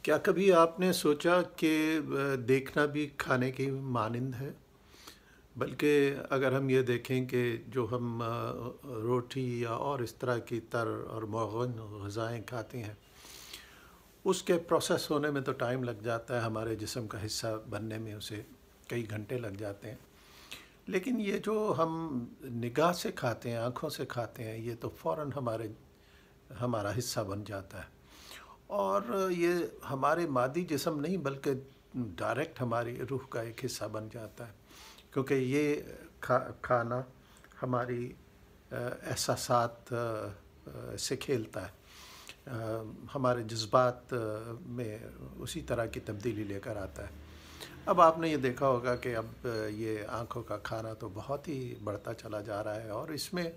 क्या कभी आपने सोचा कि देखना भी खाने की मानिंद है? बल्कि अगर हम ये देखें कि जो हम रोटी या और इस तरह की तर और मुग़न ग़िज़ाएँ खाते हैं, उसके प्रोसेस होने में तो टाइम लग जाता है, हमारे जिस्म का हिस्सा बनने में उसे कई घंटे लग जाते हैं। लेकिन ये जो हम निगाह से खाते हैं, आँखों से खाते हैं, ये तो फ़ौरन हमारा हिस्सा बन जाता है। और ये हमारे मादी जिस्म नहीं बल्कि डायरेक्ट हमारी रूह का एक हिस्सा बन जाता है, क्योंकि ये खाना हमारी एहसासात से खेलता है, हमारे जज्बात में उसी तरह की तब्दीली लेकर आता है। अब आपने ये देखा होगा कि अब ये आँखों का खाना तो बहुत ही बढ़ता चला जा रहा है, और इसमें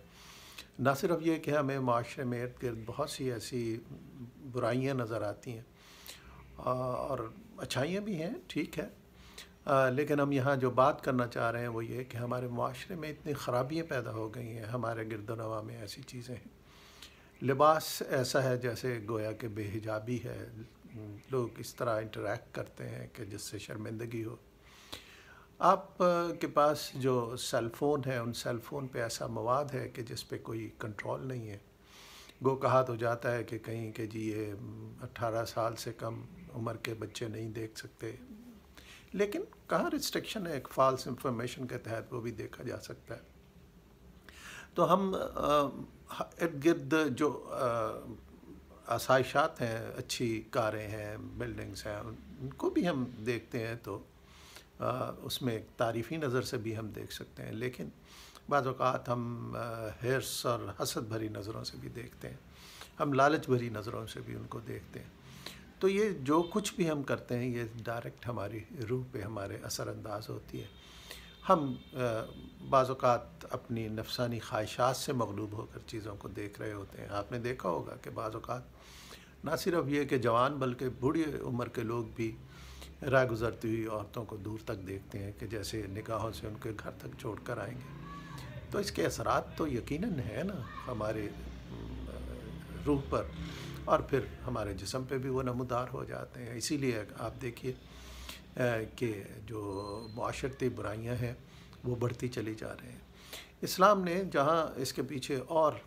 ना सिर्फ ये कि हमें माशरे में इर्द-गिर्द बहुत सी ऐसी बुराइयां नज़र आती हैं और अच्छाइयाँ भी हैं, ठीक है। लेकिन हम यहाँ जो बात करना चाह रहे हैं वो ये कि हमारे माशरे में इतनी ख़राबियाँ पैदा हो गई हैं, हमारे गिरदोनवा में ऐसी चीज़ें हैं। लिबास ऐसा है जैसे गोया कि बेहिजाबी है, लोग इस तरह इंटरेक्ट करते हैं कि जिससे शर्मिंदगी हो। आप के पास जो सेल फ़ोन है, उन सेल फ़ोन पे ऐसा मवाद है कि जिस पे कोई कंट्रोल नहीं है। गो कहा तो जाता है कि कहीं कि जी ये 18 साल से कम उम्र के बच्चे नहीं देख सकते, लेकिन कहाँ रिस्ट्रिक्शन है, एक फ़ाल्स इंफॉर्मेशन के तहत वो भी देखा जा सकता है। तो हम इर्द गिर्द जो आसाइशात हैं, अच्छी कारें हैं, बिल्डिंग्स हैं, उनको भी हम देखते हैं तो उसमें एक तारीफ़ी नज़र से भी हम देख सकते हैं, लेकिन बाज़ औक़ात हम हिर्स और हसद भरी नज़रों से भी देखते हैं, हम लालच भरी नज़रों से भी उनको देखते हैं। तो ये जो कुछ भी हम करते हैं ये डायरेक्ट हमारी रूह पे हमारे असरअंदाज होती है। हम बाज़ औक़ात अपनी नफ़सानी ख़्वाहिशात से मग़लूब होकर चीज़ों को देख रहे होते हैं। आपने देखा होगा कि बाज़ औक़ात ना सिर्फ ये कि जवान बल्कि बूढ़ी उम्र के लोग भी राह गुज़रती हुई औरतों को दूर तक देखते हैं कि जैसे निगाहों से उनके घर तक छोड़ कर आएंगे। तो इसके असरात तो यकीनन है ना हमारे रूह पर, और फिर हमारे जिस्म पे भी वो नमूदार हो जाते हैं। इसीलिए आप देखिए कि जो मुआशरती बुराइयां हैं वो बढ़ती चली जा रही हैं। इस्लाम ने जहाँ इसके पीछे और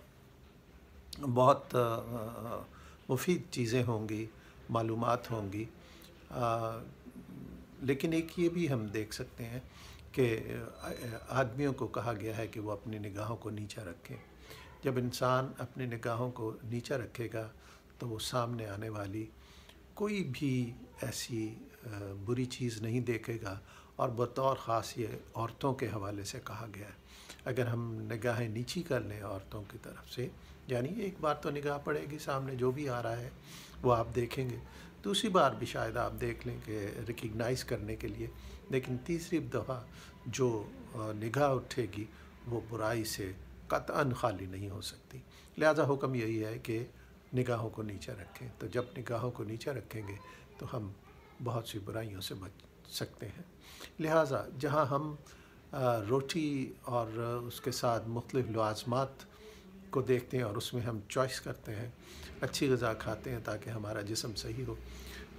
बहुत मुफीद चीज़ें होंगी, मालूमात होंगी, लेकिन एक ये भी हम देख सकते हैं कि आदमियों को कहा गया है कि वो अपनी निगाहों को नीचा रखें। जब इंसान अपनी निगाहों को नीचा रखेगा तो वो सामने आने वाली कोई भी ऐसी बुरी चीज़ नहीं देखेगा, और बतौर ख़ास ये औरतों के हवाले से कहा गया है। अगर हम निगाहें नीची कर लें औरतों की तरफ से, यानी एक बार तो निगाह पड़ेगी, सामने जो भी आ रहा है वो आप देखेंगे, दूसरी बार भी शायद आप देख लें कि रिकग्नाइज़ करने के लिए, लेकिन तीसरी दफ़ा जो निगाह उठेगी वो बुराई से कतअन खाली नहीं हो सकती। लिहाजा हुक्म यही है कि निगाहों को नीचा रखें। तो जब निगाहों को नीचा रखेंगे तो हम बहुत सी बुराइयों से बच सकते हैं। लिहाजा जहाँ हम रोटी और उसके साथ मुख्तलिफ़ लवाज़मात को देखते हैं और उसमें हम चॉइस करते हैं, अच्छी ग़िज़ा खाते हैं ताकि हमारा जिस्म सही हो,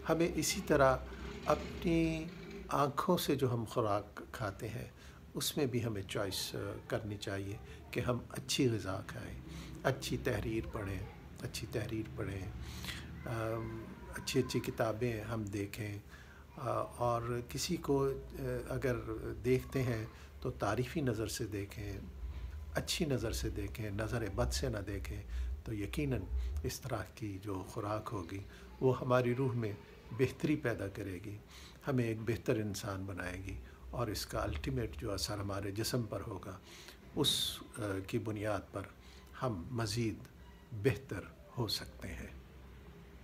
हमें इसी तरह अपनी आँखों से जो हम खुराक खाते हैं उसमें भी हमें चॉइस करनी चाहिए कि हम अच्छी ग़िज़ा खाएँ, अच्छी तहरीर पढ़ें, अच्छी अच्छी किताबें हम देखें, और किसी को अगर देखते हैं तो तारीफ़ी नज़र से देखें, अच्छी नज़र से देखें, नज़र बद से ना देखें। तो यकीनन इस तरह की जो खुराक होगी वो हमारी रूह में बेहतरी पैदा करेगी, हमें एक बेहतर इंसान बनाएगी, और इसका अल्टीमेट जो असर हमारे जिस्म पर होगा उस की बुनियाद पर हम मज़ीद बेहतर हो सकते हैं।